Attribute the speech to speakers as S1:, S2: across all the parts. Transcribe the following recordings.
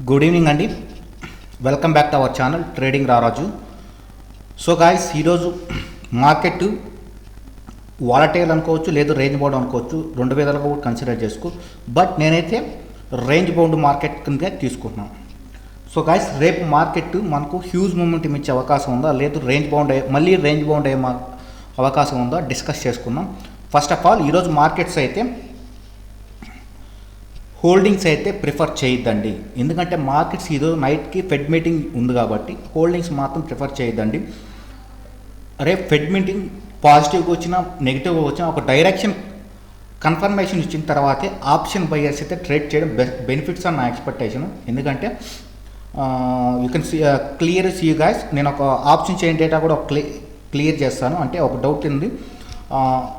S1: Good evening అండి. Welcome back to our channel trading రారాజు. So guys, ఈరోజు market volatile అనుకోవచ్చు, లేదు రేంజ్ బౌండ్ అనుకోవచ్చు, రెండు విధాలుగా కూడా కన్సిడర్ చేసుకో. బట్ నేనైతే రేంజ్ బౌండ్ మార్కెట్ కింద తీసుకుంటున్నాను. సో గాయస్, రేపు మార్కెట్ మనకు హ్యూజ్ మూమెంట్ ఇచ్చే అవకాశం ఉందా, లేదు రేంజ్ బౌండ్ మళ్ళీ రేంజ్ బౌండ్ అయ్యే అవకాశం ఉందా డిస్కస్ చేసుకుందాం. ఫస్ట్ ఆఫ్ ఆల్, ఈరోజు మార్కెట్స్ అయితే హోల్డింగ్స్ అయితే ప్రిఫర్ చేయొద్దండి. ఎందుకంటే మార్కెట్స్ ఈరోజు నైట్కి ఫెడ్ మీటింగ్ ఉంది కాబట్టి హోల్డింగ్స్ మాత్రం ప్రిఫర్ చేయొద్దండి. రేపు ఫెడ్ మీటింగ్ పాజిటివ్గా వచ్చినా నెగిటివ్గా వచ్చినా ఒక డైరెక్షన్ కన్ఫర్మేషన్ ఇచ్చిన తర్వాతే ఆప్షన్ బయర్స్ అయితే ట్రేడ్ చేయడం బెనిఫిట్స్ అని నా ఎక్స్పెక్టేషన్. ఎందుకంటే you can clear see guys, నేను ఒక ఆప్షన్ చైన్ డేటా కూడా క్లియర్ చేస్తాను. అంటే ఒక డౌట్ ఉంది,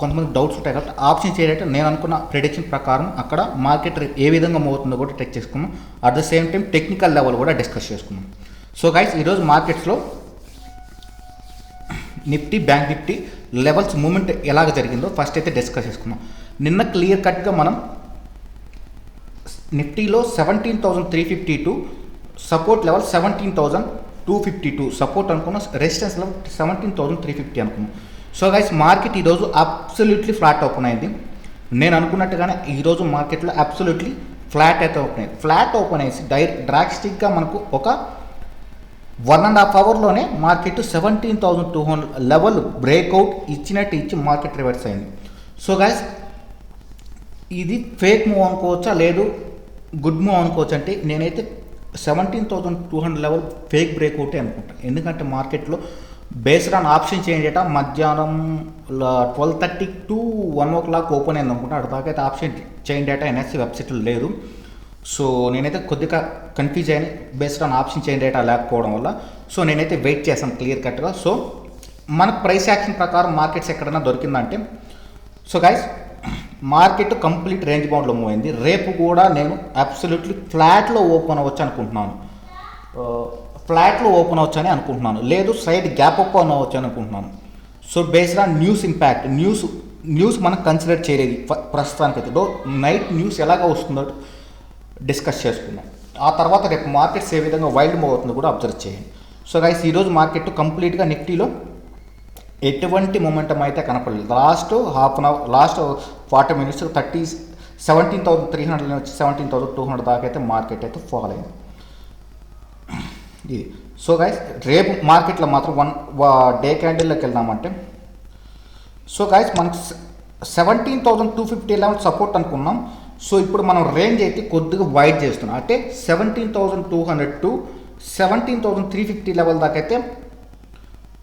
S1: కొంతమంది డౌట్స్ ఉంటాయి కాబట్టి ఆప్షన్ చేయడం నేను అనుకున్న ప్రిడిక్షన్ ప్రకారం అక్కడ మార్కెట్ ఏ విధంగా అవుతుందో కూడా చెక్ చేసుకున్నాం. At the same time technical level కూడా డిస్కస్ చేసుకున్నాం. సో గైస్, ఈరోజు మార్కెట్స్లో Nifty, bank Nifty levels moment ఎలాగ జరిగిందో ఫస్ట్ అయితే డిస్కస్ చేసుకున్నాం. నిన్న క్లియర్ కట్గా మనం నిఫ్టీలో 17,352 సపోర్ట్ లెవెల్ 17,252 సపోర్ట్ అనుకున్నాం, రెసిస్టెన్స్ లెవెల్ 17,350 అనుకున్నాం. సో గైస్, మార్కెట్ ఈరోజు అబ్సల్యూట్లీ ఫ్లాట్ ఓపెన్ అయింది. నేను అనుకున్నట్టుగానే ఈరోజు మార్కెట్లో అబ్సల్యూట్లీ ఫ్లాట్ అయితే ఓపెన్ అయింది. ఫ్లాట్ ఓపెన్ అయ్యి డ్రాస్టిక్గా మనకు ఒక 1.5 అవర్లోనే మార్కెట్ 17,200 లెవెల్ బ్రేక్అవుట్ ఇచ్చినట్టు ఇచ్చి మార్కెట్ రివర్స్ అయింది. సో గైస్, ఇది ఫేక్ మూవ్ అనుకోవచ్చా, లేదు గుడ్ మూవ్ అనుకోవచ్చు అంటే నేనైతే 17,200 లెవెల్ ఫేక్ బ్రేక్అవుటే అనుకుంటాను. ఎందుకంటే మార్కెట్లో based on option change data మధ్యాహ్నం 12:30 to 1 o'clock ఓపెన్ అయింది అనుకుంటా. అటుదాకైతే ఆప్షన్ చేంజ్ డేటా ఎన్ఎస్సి వెబ్సైట్లో లేదు. సో నేనైతే కొద్దిగా కన్ఫ్యూజ్ అయ్యాను based on option change data లేకపోవడం వల్ల. సో నేనైతే వెయిట్ చేశాను క్లియర్ కట్గా. సో మనకు ప్రైస్ యాక్షన్ ప్రకారం మార్కెట్స్ ఎక్కడైనా దొరికిందంటే, so guys market complete range బౌండ్లో మూవ్ అయింది. రేపు కూడా నేను అబ్సల్యూట్లీ ఫ్లాట్లో ఓపెన్ అవ్వచ్చు అనుకుంటున్నాను. ఫ్లాట్లో ఓపెన్ అవ్వచ్చు అని అనుకుంటున్నాను, లేదు సైడ్ గ్యాప్ ఓపెన్ అవ్వచ్చు అని అనుకుంటున్నాను. So based on news impact, news మనం కన్సిడర్ చేయలేదు ప్రస్తుతానికైతే. నైట్ న్యూస్ ఎలాగ వస్తుందో డిస్కస్ చేసుకుందాం. ఆ తర్వాత రేపు మార్కెట్స్ ఏ విధంగా వైల్డ్ మూవ్ అవుతుందో కూడా అబ్జర్వ్ చేయండి. సో గైస్, ఈరోజు మార్కెట్ కంప్లీట్గా నిఫ్టీలో ఎటువంటి మొమెంటం అయితే కనపడలేదు. Last half an hour, last 40 minutes 17,300 వచ్చి 17,200 దాకా అయితే మార్కెట్ అయితే ఫాల్ అయింది ఇది. సో గైస్, రేపు మార్కెట్లో మాత్రం డే క్యాండిల్లోకి వెళ్దామంటే, సో గైస్ మనకు 17,250 లెవెల్ సపోర్ట్ అనుకున్నాం. సో ఇప్పుడు మనం రేంజ్ అయితే కొద్దిగా వైడ్ చేస్తున్నాం. అంటే 17,200 to 17,350 లెవెల్ దాకా అయితే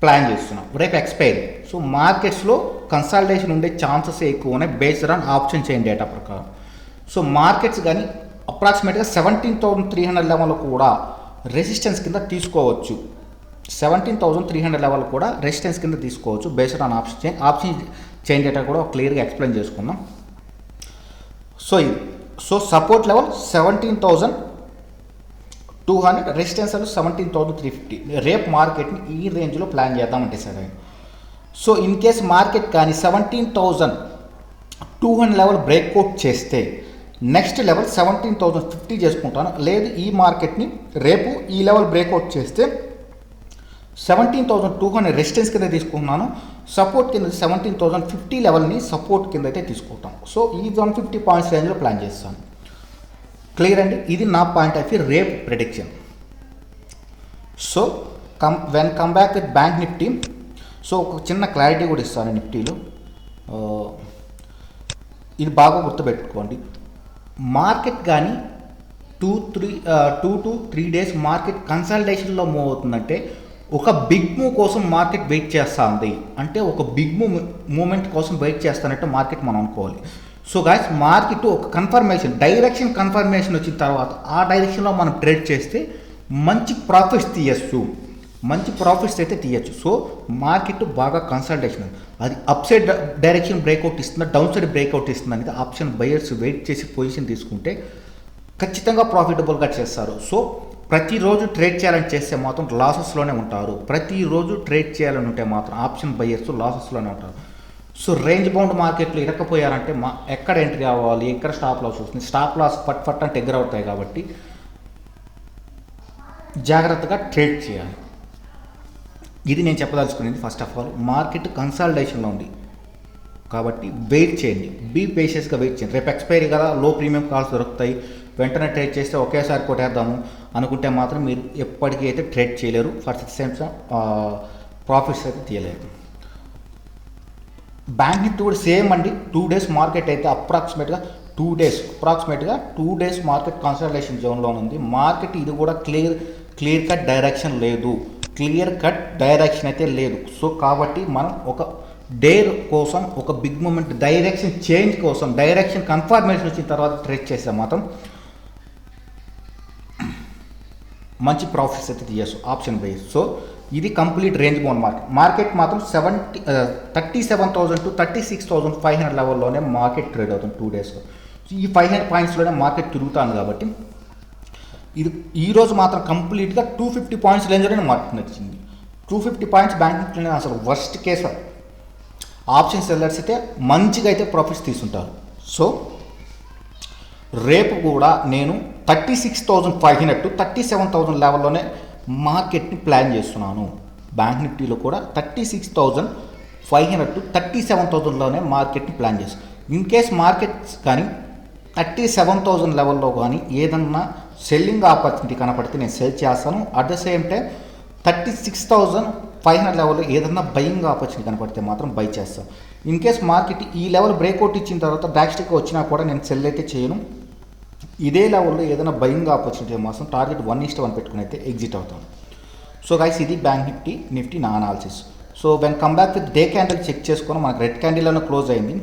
S1: ప్లాన్ చేస్తున్నాం రేపు ఎక్స్పైరీ. సో మార్కెట్స్లో కన్సాలిడేషన్ ఉండే ఛాన్సెస్ ఎక్కువ ఉన్నాయి based on option chain data ప్రకారం. సో మార్కెట్స్ కానీ అప్రాక్సిమేట్గా 17,300 లెవెల్ కూడా రెసిస్టెన్స్ కింద తీసుకోవచ్చు. 17,300 లెవెల్ కూడా రెసిస్టెన్స్ కింద తీసుకోవచ్చు based on option chain data కూడా క్లియర్గా ఎక్స్ప్లెయిన్ చేసుకుందాం. సో ఇది, so support level 17,200, resistance level 17,350. రేపు మార్కెట్ని ఈ రేంజ్లో ప్లాన్ చేద్దామంటే సరే. సో ఇన్ కేస్ మార్కెట్ కానీ 17,200 లెవెల్ బ్రేక్అవుట్ చేస్తే నెక్స్ట్ లెవెల్ 17,050 చేసుకుంటాను. లేదు ఈ మార్కెట్ని రేపు ఈ లెవెల్ బ్రేక్అవుట్ చేస్తే 17,200 రెసిస్టెన్స్ కింద తీసుకుంటున్నాను. సపోర్ట్ కింద 17,050 లెవెల్ని సపోర్ట్ కింద అయితే తీసుకుంటాం. సో ఈ 150 పాయింట్స్ రేంజ్లో ప్లాన్ చేస్తాను. క్లియర్ అండి, ఇది నా పాయింట్ ఆఫ్ వ్యూ రేపు prediction. So when come back with bank Nifty, so ఒక చిన్న క్లారిటీ కూడా ఇస్తాను నిఫ్టీలో. ఇది బాగా గుర్తుపెట్టుకోండి. మార్కెట్ కానీ 2 to 3 days మార్కెట్ కన్సల్టేషన్లో మూవ్ అవుతుందంటే ఒక బిగ్ మూవ్ కోసం మార్కెట్ వెయిట్ చేస్తూ ఉంది. అంటే ఒక బిగ్ మూమెంట్ కోసం వెయిట్ చేస్తానంటే మార్కెట్ మనం అనుకోవాలి. సో గాయస్, మార్కెట్ ఒక కన్ఫర్మేషన్, డైరెక్షన్ కన్ఫర్మేషన్ వచ్చిన తర్వాత ఆ డైరెక్షన్లో మనం ట్రేడ్ చేస్తే మంచి ప్రాఫిట్స్ అయితే తీయచ్చు. సో మార్కెట్ బాగా కన్సల్టేషన్, అది అప్ సైడ్ డైరెక్షన్ బ్రేక్అవుట్ ఇస్తుందా, డౌన్ సైడ్ బ్రేక్అవుట్ ఇస్తుందా అనేది ఆప్షన్ బయర్స్ వెయిట్ చేసి పొజిషన్ తీసుకుంటే ఖచ్చితంగా ప్రాఫిటబుల్గా చేస్తారు. సో ప్రతిరోజు ట్రేడ్ చేయాలని చేస్తే మాత్రం లాసెస్లోనే ఉంటారు. ప్రతిరోజు ట్రేడ్ చేయాలని ఉంటే మాత్రం ఆప్షన్ బయర్స్ లాసెస్లోనే ఉంటారు. సో రేంజ్ బౌండ్ మార్కెట్లో ఇరకపోయారంటే ఎక్కడ ఎంట్రీ అవ్వాలి, ఎక్కడ స్టాప్ లాస్ వస్తుంది, స్టాప్ లాస్ ఫట్ అంటే ఎగ్గరవుతాయి. కాబట్టి జాగ్రత్తగా ట్రేడ్ చేయాలి. ఇది నేను చెప్పదలుచుకునేది. ఫస్ట్ ఆఫ్ ఆల్ మార్కెట్ కన్సాలిడేషన్లో ఉంది కాబట్టి వెయిట్ చేయండి, బీ పేషెన్స్గా వెయిట్ చేయండి. రేపు ఎక్స్పైరీ కదా, లో ప్రీమియం కాల్స్ దొరుకుతాయి, వెంటనే ట్రేడ్ చేస్తే ఒకేసారి కొట్టేద్దాము అనుకుంటే మాత్రం మీరు ఎప్పటికీ అయితే ట్రేడ్ చేయలేరు. ఫర్ 6 months ప్రాఫిట్స్ అయితే తీయలేరు. బ్యాంక్ నిఫ్టీ కూడా సేమ్ అండి. 2 days మార్కెట్ అయితే అప్రాక్సిమేట్గా 2 days మార్కెట్ కన్సల్టేషన్ జోన్లో ఉంది. మార్కెట్ ఇది కూడా క్లియర్ కట్ డైరెక్షన్ లేదు, అయితే లేదు. సో కాబట్టి మనం ఒక డేర్ కోసం, ఒక బిగ్ మూమెంట్ డైరెక్షన్ చేంజ్ కోసం, డైరెక్షన్ కన్ఫర్మేషన్ వచ్చిన తర్వాత ట్రేడ్ చేస్తే మాత్రం మంచి ప్రాఫిట్స్ అయితే తీయచ్చు ఆప్షన్ బేస్. సో ఇది కంప్లీట్ రేంజ్ బౌండ్ మార్కెట్ మాత్రం 37,000 to 36,500 లెవెల్లోనే మార్కెట్ ట్రేడ్ అవుతుంది 2 days. ఈ 500 పాయింట్స్లోనే మార్కెట్ తిరుగుతాను కాబట్టి ఇది ఈరోజు మాత్రం కంప్లీట్గా 250 పాయింట్స్ రేంజ్లోనే మార్కెట్ నచ్చింది. 250 పాయింట్స్ బ్యాంక్ నిఫ్టీలోనే అసలు వర్స్ట్ కేసు. ఆప్షన్ సెల్లర్స్ అయితే మంచిగా అయితే ప్రాఫిట్స్ తీసుకుంటారు. సో రేపు కూడా నేను 36,500 to 37,000 లెవెల్లోనే మార్కెట్ని ప్లాన్ చేస్తున్నాను. బ్యాంక్ నిఫ్టీలో కూడా 36,500 to 37,000లోనే మార్కెట్ని ప్లాన్ చేస్తాను. ఇన్ కేస్ మార్కెట్స్ కానీ 37,000 లెవెల్లో కానీ ఏదన్నా సెల్లింగ్ ఆపర్చునిటీ కనపడితే నేను సెల్ చేస్తాను. అట్ ద సేమ్ టైం 36,500 లెవెల్లో ఏదన్నా బయింగ్ ఆపర్చునిటీ కనపడితే మాత్రం బై చేస్తాను. ఇన్ కేస్ మార్కెట్ ఈ లెవెల్ బ్రేక్అవుట్ ఇచ్చిన తర్వాత డ్రాస్టిక్గా వచ్చినా కూడా నేను సెల్ అయితే చేయను. ఇదే లెవెల్లో ఏదైనా బయింగ్ ఆపర్చునిటీ మాత్రం టార్గెట్ 1:1 పెట్టుకుని అయితే ఎగ్జిట్ అవుతాను. సో గైస్ ఇది బ్యాంక్ నిఫ్టీ నా analysis. So when come back with day candle check చేసుకొని మనకు రెడ్ క్యాండిల్లోనే క్లోజ్ అయింది.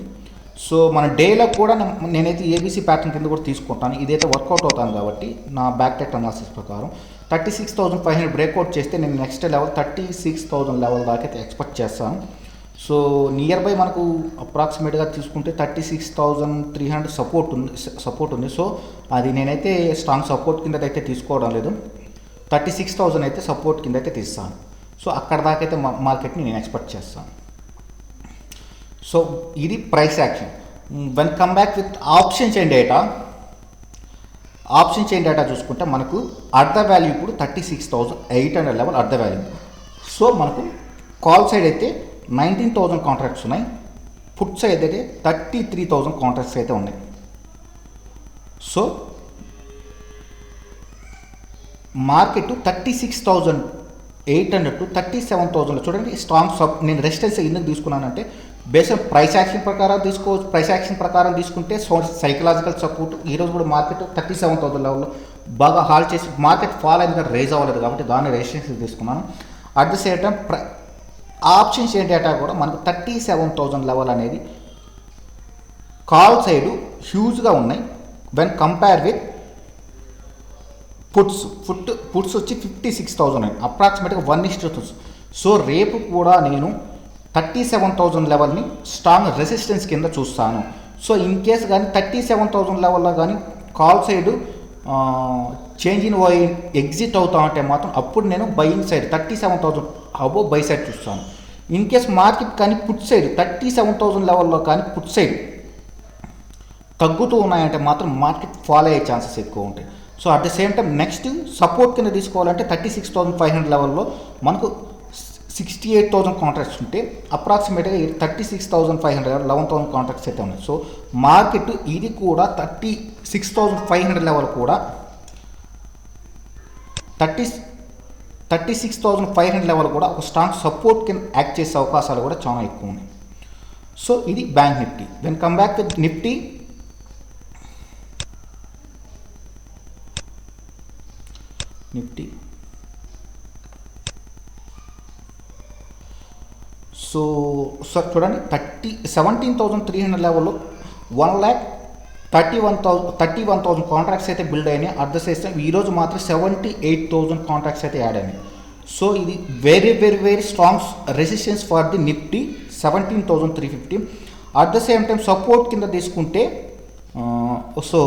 S1: సో మన డేలో కూడా నేనైతే ఏబీసీ ప్యాటర్న్ కింద కూడా తీసుకుంటాను. ఇదైతే వర్కౌట్ అవుతాను కాబట్టి నా బ్యాక్ టెక్ అనాలిసిస్ ప్రకారం 36,500 బ్రేక్అవుట్ చేస్తే నేను నెక్స్ట్ లెవెల్ 36,000 లెవెల్ దాకా అయితే ఎక్స్పెక్ట్ చేస్తాను. సో నియర్ బై మనకు అప్రాక్సిమేట్గా తీసుకుంటే 36,300 సపోర్ట్ ఉంది. సో అది నేనైతే స్ట్రాంగ్ సపోర్ట్ కింద అయితే తీసుకోవడం లేదు, 36,000 అయితే సపోర్ట్ కింద అయితే తీస్తాను. సో అక్కడ దాకా అయితే మార్కెట్ని నేను ఎక్స్పెక్ట్ చేస్తాను. సో ఇది price action. When come back with option chain data చూసుకుంటే మనకు అర్ధ వాల్యూ ఇప్పుడు 36,800 లెవెల్ అర్ధ వాల్యూ. సో మనకు కాల్ సైడ్ అయితే 19,000 కాంట్రాక్ట్స్ ఉన్నాయి, పుట్ సైడ్ అయితే 33,000 కాంట్రాక్ట్స్ అయితే ఉన్నాయి. సో మార్కెట్ 36,800 to 37,000 చూడండి స్ట్రాంగ్ నేను రెసిస్టెన్స్ ఎందుకు తీసుకున్నానంటే బేస్డ్ ప్రైస్ యాక్షన్ ప్రకారం తీసుకోవచ్చు. ప్రైస్ యాక్షన్ ప్రకారం తీసుకుంటే సైకలాజికల్ సపోర్ట్ ఈరోజు కూడా మార్కెట్ 37,000 లెవెల్లో బాగా హాల్ చేసి మార్కెట్ ఫాల్ అయింది, రేజ్ అవ్వలేదు కాబట్టి దాన్ని రెసిస్టెన్స్ తీసుకున్నాను. At the same time option share data కూడా మనకు 37,000 లెవెల్ అనేది కాల్ సైడ్ హ్యూజ్గా ఉన్నాయి. వెన్ కంపేర్ విత్ పుట్స్ వచ్చి 56,000 అప్రాక్సిమేట్గా 1:2. సో రేపు కూడా నేను 37,000 లెవెల్ని స్ట్రాంగ్ రెసిస్టెన్స్ కింద చూస్తాను. సో ఇన్ కేస్ కానీ 37,000 లెవెల్లో కానీ call side change in why exit అవుతా ఉంటే మాత్రం అప్పుడు నేను buying side 37,000 above buy side చూస్తాను. ఇన్ కేస్ మార్కెట్ కానీ పుట్ సైడ్ 37,000 లెవెల్లో కానీ పుట్ సైడ్ తగ్గుతూ ఉన్నాయంటే మాత్రం మార్కెట్ ఫాలో అయ్యే ఛాన్సెస్ ఎక్కువ ఉంటాయి. So at the same time next support కింద తీసుకోవాలంటే 36,500 లెవెల్లో మనకు 68,000 కాంట్రాక్ట్స్ ఉంటే అప్రాక్సిమేట్గా 36,500 11,000 కాంట్రాక్ట్స్ అయితే ఉన్నాయి. సో మార్కెట్ ఇది కూడా 36,500 లెవెల్ కూడా 36,500 లెవెల్ కూడా ఒక స్ట్రాంగ్ సపోర్ట్ కింద యాక్ట్ చేసే అవకాశాలు కూడా చాలా ఎక్కువ ఉన్నాయి. సో ఇది bank Nifty. When come back with Nifty so చూడండి 17,300 లెవెల్లో 1,31,000 కాంట్రాక్ట్స్ అయితే బిల్డ్ అయినాయి. అట్ ద సేమ్ టైం ఈరోజు మాత్రం 78,000 కాంట్రాక్ట్స్ అయితే యాడ్ అయినాయి. సో ఇది very very very strong resistance for the Nifty 17,350. At the same time support కింద తీసుకుంటే సో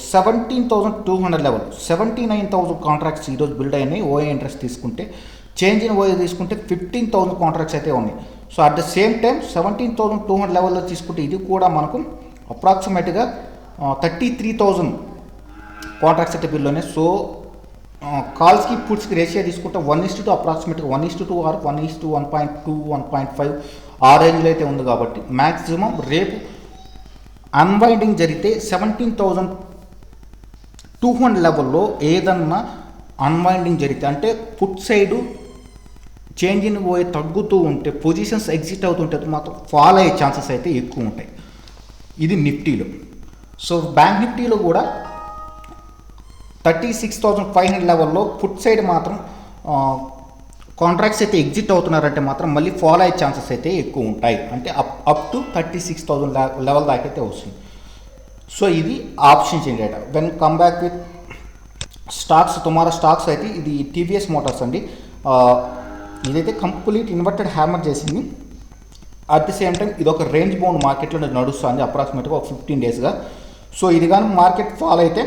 S1: 17,200 లెవెల్ 79,000 కాంట్రాక్ట్స్ ఈరోజు బిల్డ్ అయినాయి. ఓఏ ఇంట్రెస్ట్ తీసుకుంటే చేంజ్ ఇన్ ఓఏ తీసుకుంటే 15,000 కాంట్రాక్ట్స్ అయితే ఉన్నాయి. So at the same time 17,200 లెవెల్లో తీసుకుంటే ఇది కూడా మనకు అప్రాక్సిమేట్గా 33,000 కాంట్రాక్ట్స్ అయితే బిల్ ఉన్నాయి. సో కాల్స్కి పుట్స్కి రేషియో తీసుకుంటే 1:2 అప్రాక్సిమేట్గా 1:2 ఆర్ 1:1.2 1.5 ఆ రేంజ్లో అయితే ఉంది. కాబట్టి మ్యాక్సిమం రేపు అన్వైండింగ్ జరిగితే 17,200 లెవెల్లో ఏదన్నా అన్వైండింగ్ జరిగితే అంటే పుట్ సైడు చేంజ్ ఇన్ పోయి తగ్గుతూ ఉంటే పొజిషన్స్ ఎగ్జిట్ అవుతుంటే మాత్రం ఫాల్ అయ్యే ఛాన్సెస్ అయితే ఎక్కువ ఉంటాయి. ఇది నిఫ్టీలో. సో బ్యాంక్ నిఫ్టీలో కూడా 36,500 లెవెల్లో పుట్ సైడ్ మాత్రం కాంట్రాక్ట్స్ అయితే ఎగ్జిట్ అవుతున్నారంటే మాత్రం మళ్ళీ ఫాల్ అయ్యే ఛాన్సెస్ అయితే ఎక్కువ ఉంటాయి. అంటే అప్ టు 36,000 లెవెల్ దాకా అయితే వస్తుంది. సో ఇది option change data. When come back with stocks, tomorrow stocks అయితే ఇది టీవీఎస్ మోటార్స్ అండి. ఇదైతే కంప్లీట్ ఇన్వర్టెడ్ హ్యామర్ చేసింది. అట్ ది సేమ్ టైం ఇది ఒక రేంజ్ బౌండ్ మార్కెట్లో నడుస్తుంది అప్రాక్సిమేట్గా ఒక 15 డేస్గా. సో ఇది కానీ మార్కెట్ ఫాల్ అయితే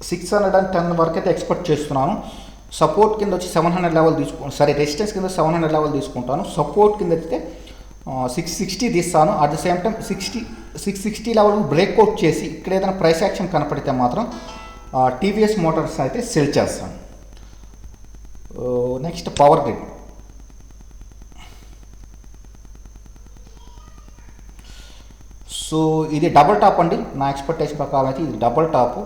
S1: 610 వరకు అయితే ఎక్స్పెక్ట్ చేస్తున్నాను. సపోర్ట్ కింద వచ్చి 700 లెవెల్ రెసిస్టెన్స్ కింద 700 లెవెల్ తీసుకుంటాను. సపోర్ట్ కింద అయితే 660 తీస్తాను. At the same time 660 level breakout చేసి ఇక్కడ ఏదైనా ప్రైస్ యాక్షన్ కనపడితే మాత్రం టీవీఎస్ మోటార్స్ అయితే సెల్ చేస్తాను. Next power grid. సో ఇది డబుల్ టాప్ అండి. నా ఎక్స్పెక్టేషన్ ప్రకారం అయితే ఇది డబుల్ టాప్.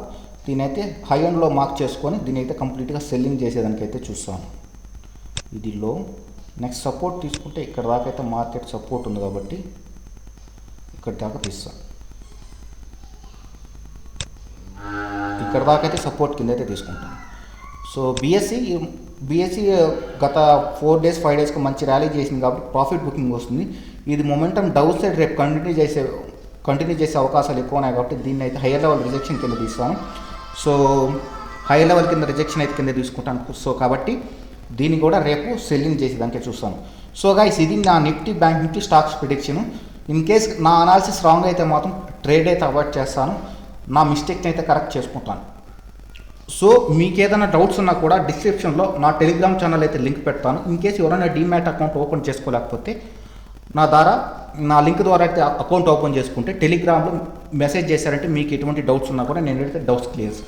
S1: దీని అయితే హై ఎండ్లో మార్క్ చేసుకొని దీని అయితే కంప్లీట్గా సెల్లింగ్ చేసేదానికైతే చూస్తాను. ఇది లో. నెక్స్ట్ సపోర్ట్ తీసుకుంటే ఇక్కడ దాకా అయితే మార్కెట్ సపోర్ట్ ఉంది కాబట్టి ఇక్కడ దాకా తీస్తాను. ఇక్కడ దాకా అయితే సపోర్ట్ కింద అయితే తీసుకుంటాను. సో బీఎస్సీ గత 4 డేస్ 5 డేస్కి మంచి ర్యాలీ చేసింది కాబట్టి ప్రాఫిట్ బుకింగ్ వస్తుంది. ఇది మొమెంటం డౌన్ సైడ్ రేపు కంటిన్యూ చేసే అవకాశాలు ఎక్కువ ఉన్నాయి కాబట్టి దీన్ని అయితే హైయర్ లెవెల్ రిజెక్షన్ కింద తీస్తాను. సో హైయర్ లెవెల్ కింద రిజెక్షన్ అయితే కింద తీసుకుంటాను. సో కాబట్టి దీన్ని కూడా రేపు సెల్లింగ్ చేసేదానికే చూస్తాను. సో గైస్ ఇది నా Nifty bank Nifty stocks prediction. In case నా అనాలిసిస్ రాంగ్ అయితే మాత్రం ట్రేడ్ అయితే అవాయిడ్ చేస్తాను. నా మిస్టేక్ని అయితే కరెక్ట్ చేసుకుంటాను. సో మీకు ఏదైనా డౌట్స్ ఉన్నా కూడా డిస్క్రిప్షన్లో నా టెలిగ్రామ్ ఛానల్ అయితే లింక్ పెడతాను. ఇన్ కేసు ఎవరైనా డీమ్యాట్ అకౌంట్ ఓపెన్ చేసుకోలేకపోతే నా లింక్ ద్వారా అయితే అకౌంట్ ఓపెన్ చేసుకుంటే టెలిగ్రామ్లో మెసేజ్ చేశారంటే మీకు ఎటువంటి డౌట్స్ ఉన్నా కూడా నేనైతే doubts clear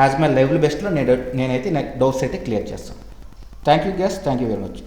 S1: as my level బెస్ట్లో నేనైతే డౌట్స్ అయితే క్లియర్ చేస్తాను. Thank you guys, thank you very much.